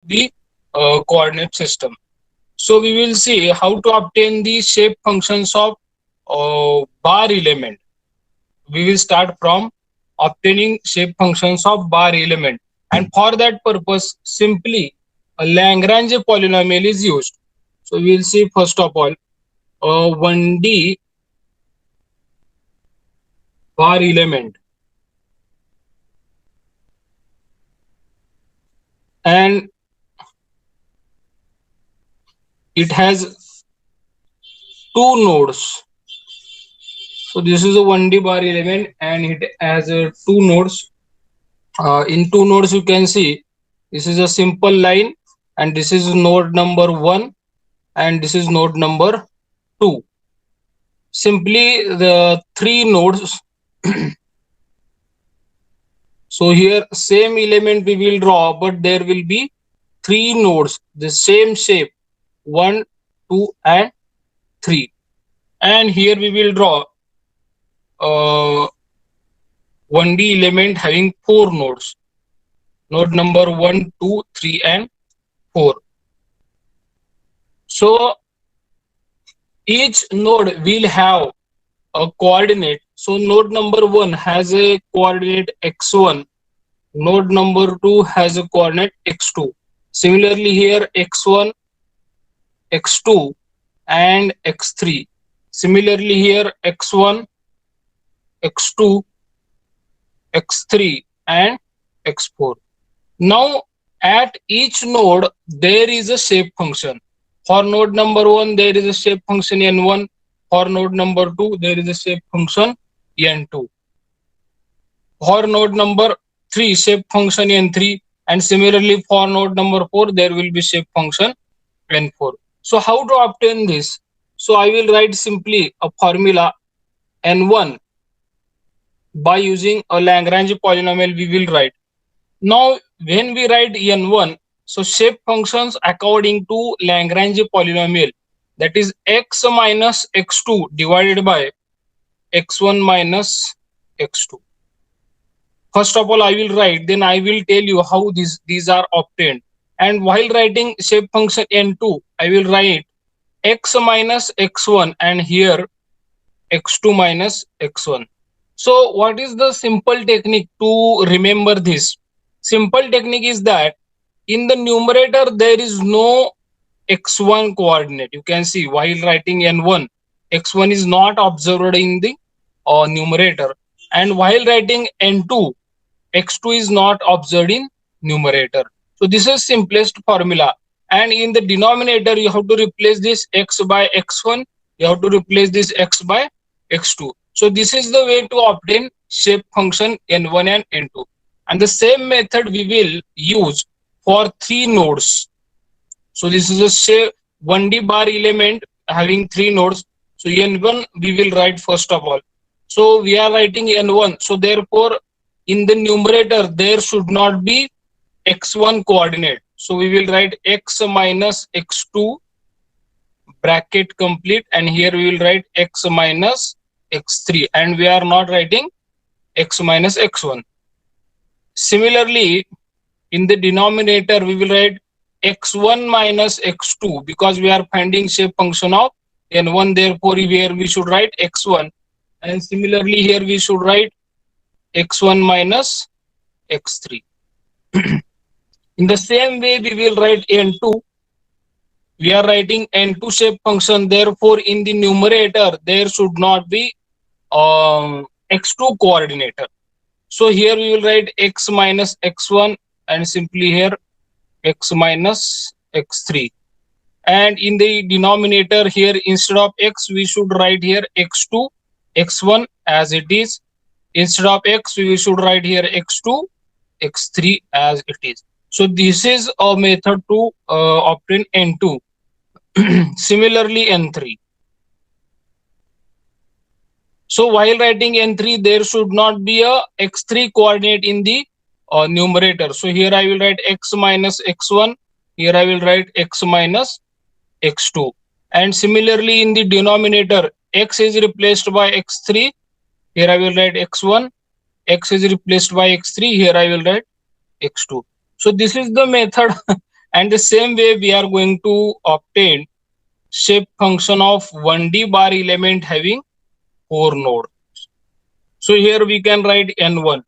the coordinate system. So we will see how to obtain the shape functions of bar element. We will start from obtaining shape functions of bar element, and for that purpose simply a Lagrange polynomial is used. So we will see first of all 1D bar element, and it has two nodes. So this is a 1D bar element and it has two nodes. In two nodes you can see this is a simple line, and this is node number 1 and this is node number 2. Simply the three nodes. So here same element we will draw, but there will be three nodes, the same shape, 1, 2 and 3. And here we will draw 1D element having four nodes, node number 1, 2, 3 and 4. So each node will have a coordinate. So node number 1 has a coordinate x1, node number 2 has a coordinate x2. Similarly here x1, x2 and x3. Similarly here x1, x2, x3 and x4. Now at each node there is a shape function. For node number 1 there is a shape function n1. For node number 2 there is a shape function n2. For node number 3 shape function n3, and similarly for node number 4 there will be shape function n4. So how to obtain this? So I will write simply a formula n1 by using a Lagrange polynomial we will write. Now when we write n1, so shape functions according to Lagrange polynomial, that is x minus x2 divided by x1 minus x2. First of all I will write, then I will tell you how these are obtained. And while writing shape function n2, I will write x minus x1 and here x2 minus x1. So what is the simple technique to remember this? Simple technique is that in the numerator there is no x1 coordinate. You can see while writing n1, x1 is not observed in the numerator, and while writing n2, x2 is not observed in numerator. So this is simplest formula. And in the denominator you have to replace this x by x1, you have to replace this x by x2. So this is the way to obtain shape function n1 and n2. And the same method we will use for three nodes. So this is a shape 1D bar element having three nodes. So n1 we will write first of all. So we are writing n1. So therefore in the numerator there should not be x1 coordinate. So we will write x minus x2 bracket complete, and here we will write x minus x3, and we are not writing x minus x1. Similarly in the denominator we will write x1 minus x2 because we are finding shape function of n1, therefore here we should write x1, and similarly here we should write x1 minus x3. In the same way we will write n2. We are writing n2 shape function, therefore in the numerator there should not be x2 coordinator. So here we will write x minus x1 and simply here x minus x3. And in the denominator here instead of x we should write here x2, x1 as it is. Instead of x we should write here x2, x3 as it is. So this is a method to obtain n2. Similarly n3. So while writing n3 there should not be a x3 coordinate in the numerator. So here I will write x minus x1, here I will write x minus x2. And similarly in the denominator x is replaced by x3, here I will write x1, x is replaced by x3, here I will write x2. So this is the method And the same way we are going to obtain shape function of 1D bar element having 4 node. So here we can write n1.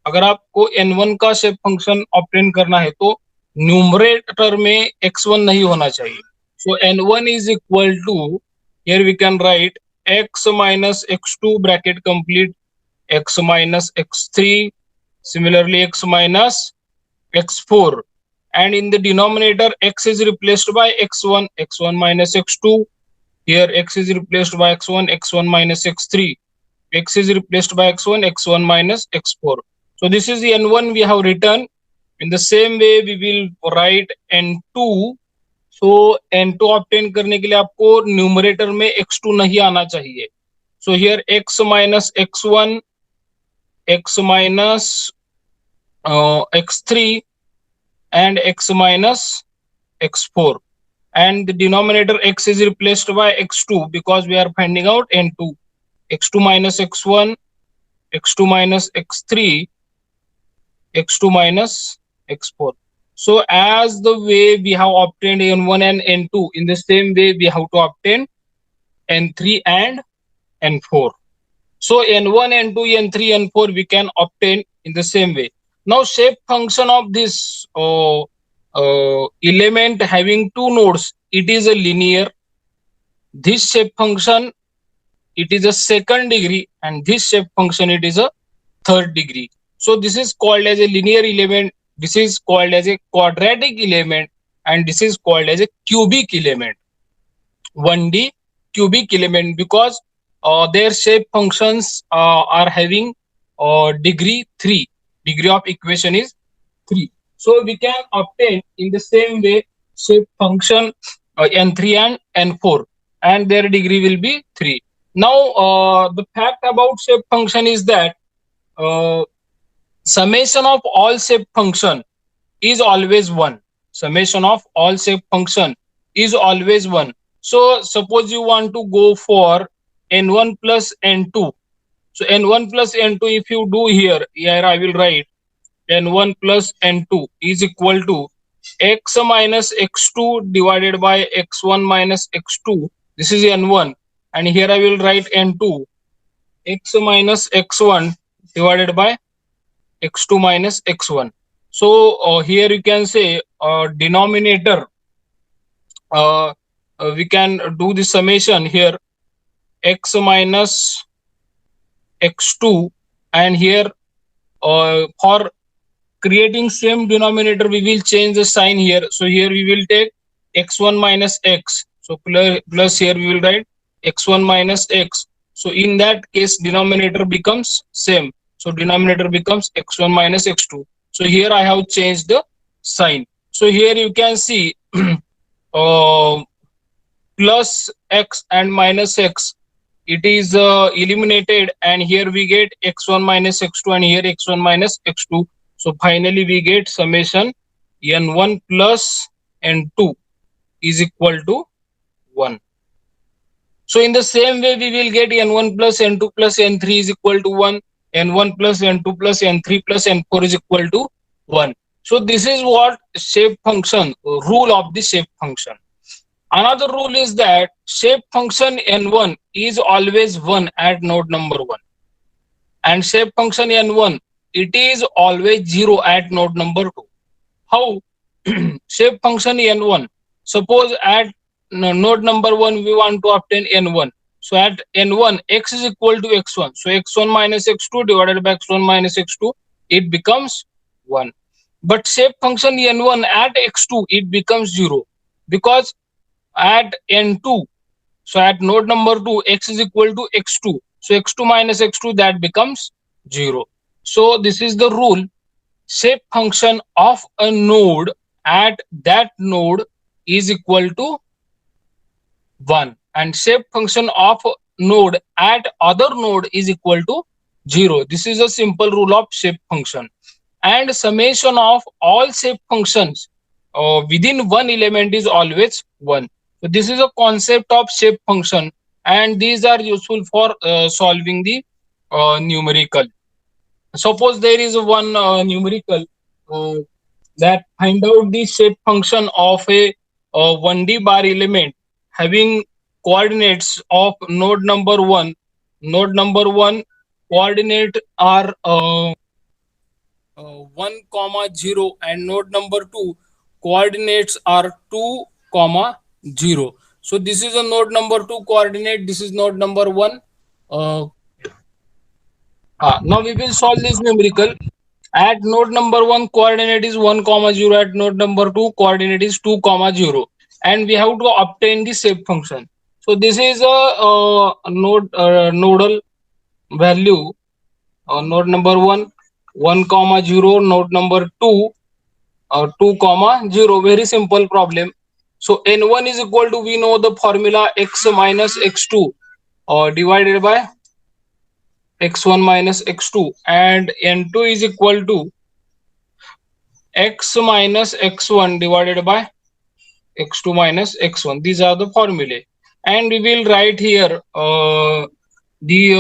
अगर आपको n1 का shape function obtain करना है तो numerator में x1 नहीं होना चाहिए. So n1 is equal to, here we can write x minus x2 bracket complete, x minus x3, similarly x minus x4, and in the denominator x is replaced by x1, x1 minus x2. Here x is replaced by x1, x1 minus x3, x is replaced by x1, x1 minus x4. So this is the n1 we have written. In the same way we will write n2. So n2 obtain करने के लिए आपको numerator में x2 नहीं आना चाहिए. So here x minus x1, x minus x3 and x minus x4, and the denominator x is replaced by x2 because we are finding out n2. x2 minus x1, x2 minus x3, x2 minus x4. So as the way we have obtained n1 and n2, in the same way we have to obtain n3 and n4. So n1, n2, n3, n4 we can obtain in the same way. Now shape function of this element having two nodes, it is a linear. This shape function, it is a second degree, and this shape function, it is a third degree. So this is called as a linear element, this is called as a quadratic element, and this is called as a cubic element. 1D cubic element, because their shape functions are having degree 3. Degree of equation is 3. So we can obtain in the same way shape function n3 and n4, and their degree will be 3. Now the fact about shape function is that summation of all shape function is always 1. Summation of all shape function is always 1. So suppose you want to go for n1 plus n2. So n1 plus n2, if you do here I will write n1 plus n2 is equal to x minus x2 divided by x1 minus x2. This is n1, and here I will write n2, x minus x1 divided by x2 minus x1. So here you can say denominator, we can do the summation here, x minus x2, and here for creating same denominator we will change the sign here. So here we will take x1 minus x, so plus here we will write x1 minus x. So in that case denominator becomes same, so denominator becomes x1 minus x2. So here I have changed the sign. So here you can see plus x and minus x, it is eliminated, and here we get x1 minus x2, and here x1 minus x2. So finally we get summation n1 plus n2 is equal to 1. So in the same way we will get n1 plus n2 plus n3 is equal to 1, n1 plus n2 plus n3 plus n4 is equal to 1. So this is what shape function, rule of the shape function. Another rule is that shape function n1 is always 1 at node number 1, and shape function n1, it is always 0 at node number 2. How? Shape function n1, suppose at node number 1 we want to obtain n1. So at n1 x is equal to x1, so x1 minus x2 divided by x1 minus x2, it becomes 1. But shape function n1 at x2, it becomes 0, because at n2, so at node number 2, x is equal to x2, so x2 minus x2, that becomes 0. So this is the rule, shape function of a node at that node is equal to 1, and shape function of node at other node is equal to 0. This is a simple rule of shape function. And summation of all shape functions within one element is always 1. So this is a concept of shape function, and these are useful for solving the numerical. Suppose there is one numerical that find out the shape function of a 1D bar element having coordinates of node number 1. Node number 1 coordinate are 1 comma 0, and node number 2 coordinates are 2 comma 0. So this is a node number 2 coordinate, this is node number 1. uh, Now we will solve this numerical. At node number 1 coordinate is 1 comma 0, at node number 2 coordinate is 2 comma 0, and we have to obtain the shape function. So this is a nodal value. Node number 1 1 comma 0, node number 2 2 comma 0. Very simple problem. So n1 is equal to, we know the formula, x minus x2 divided by x1 minus x2, and n2 is equal to x minus x1 divided by x2 minus x1. These are the formulae, and we will write here the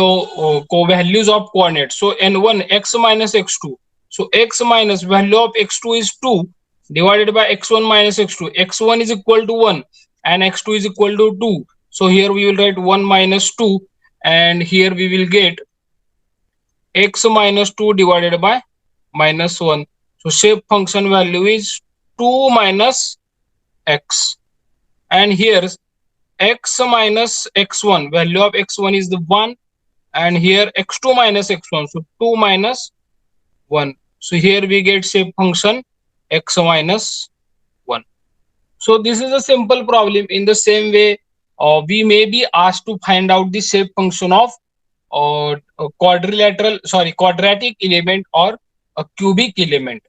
values of coordinates. So n1 x minus x2. So x minus value of x2 is 2 divided by x1 minus x2. x1 is equal to 1 and x2 is equal to 2. So here we will write 1 minus 2, and here we will get x minus 2 divided by minus 1. So shape function value is 2 minus x, and here x minus x1, value of x1 is the 1, and here x2 minus x1, so 2 minus 1. So here we get shape function x minus 1. So this is a simple problem. In the same way, we may be asked to find out the shape function of quadratic element or a cubic element.